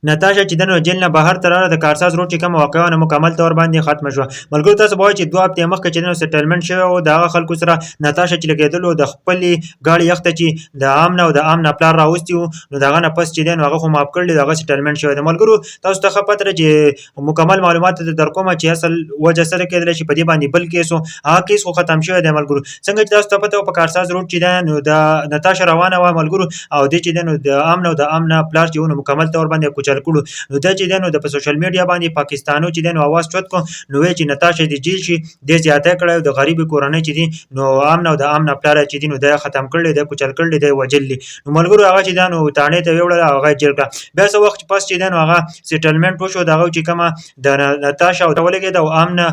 ناتاشا چې د جیل نه بهر ته راغله د کارساز روډ چې کومه واقعه وه مکمل طور باندې ختمه شوه. ملګرو تاسو به وایئ چې 2 هفتې مخکې چې سیټلمنټ شوی و د هغه خلکو سره ناتاشا چې لګېدلو د خپلې ګاډي یخته چې د آمنه او د آمنه پلار راوستي وو نو د هغه نه پس چې دی نو هغه خو معاف کړل د هغه سیټلمنټ شوی دی. ملګرو تاسو ته ښه پته ده چې مکمل معلومات در کومه چې اصل وجه سره کېدلی شي په دې باندې بل کیس و هغه کیس خو ختم شوی دی. ملګرو څنګه چې تاسو ته پته وه په کارساز روډ چې دی نو د ناتاشا روانه وه ملګرو او دې چې دی نو د آمنه او د آمنه پلار چې و نو مکمل طور باندې کوچل کړو نو دا چې دی نو د په سوشل میډیا باندې پاکستانو چې دی نو اواز چوت کړو نو وایي چې ناتاشا د جیل شي دې زیاتی کړی د غریبې کورنۍ چې دي نو آمنه او د آمنه پلار چې دي نو دا ختم کړلی دی کوچل کړلی دی وژلي نو ملګرو هغه چې دی نو تاڼې ته ویوړله او هغه جیل کړه. بیا څه وخت پس چې دی نو هغه سیټلمنټ وشو د هغه چې کومه د ناتاشا ورته ولګېده او آمنه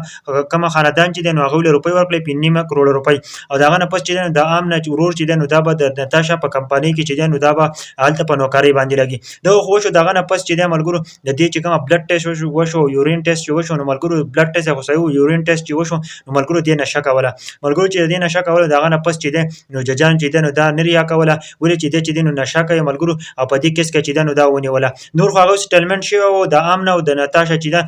کومه خاندان چې دی نو هغوی له روپۍ ورکړې 5.5 کروړه روپۍ او د هغه نه پس چې دی نو د آمنه ورور چې دی نو دا به د ناتاشا په کمپنۍ کې چې دی نو دا به هلته په نوکرۍ باندې لګي. دغه خو وشو د هغه نه پس چې دی ملګرو د دې چې کومه بلډ ټیسټ وشو یورین ټیسټ چې وشو نو ملګرو بلډ ټیسټ یې خو صحیح و یورین ټیسټ چې وشو نو ملګرو دې نشه کوله. ملګرو چې دې نشه کوله د هغه نه پس چې دی نو ججان چې دی نو دا نه ریا کوله ولې چې دی چې دی نو نشه کوي ملګرو او په دې کیس کې چې دی نو دا ونیوله. نور خو هغه سیټلمنټ شوی و د آمنه او د ناتاشا چې ده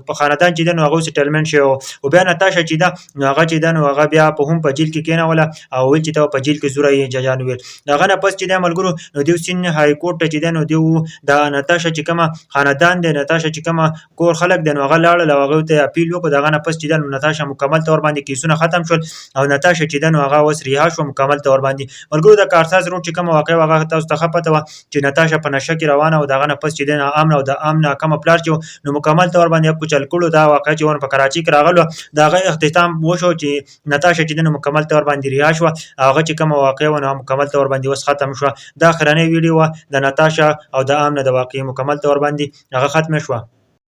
په خاندان چې دی نو هغه سیټلمنټ شوی و او بیا ناتاشا چې ده نو هغه چې ده نو هغه بیا په هم په جیل کې کېنوله او ویل چې ته په جیل کې زوره یې ججان ویل. د هغه نه پس چې دی ملګرو نو دیو سین های کورټ ته چې دی نو دیو د ناتاشا چې کومه خاندان دی ناتاشا چې کومه کور خلک دی نو هغه لاړل او هغوی ته اپیل وکړو د هغه نه پس چې دی نو ناتاشا مکمل طور باندې کیسونه ختم شول او ناتاشا چې دی نو هغه اوس رها شوه مکمل طور باندې. ملګرو د کارساز روډ چې کومه واقعه وه هغه تاسو ته ښه پته وه چې ناتاشا په نشه کې روانه او د هغه نه پس چې دی نو آمنه او د آمنه کومه پلار چې نو مکمل طور باندې کوچل کړو. دا واقعه چې په کراچۍ کې راغلو د هغه اختتام وشو چې ناتاشا چې دی نو مکمل طور باندې رها شوه هغه چې کومه واقعه وه نو مکمل طور باندې اوس ختم شوه. دا اخرنۍ ویډیو وه د ناتاشا او د آمنه د واقعې مکمل طور باندې هغه ختمه شوه.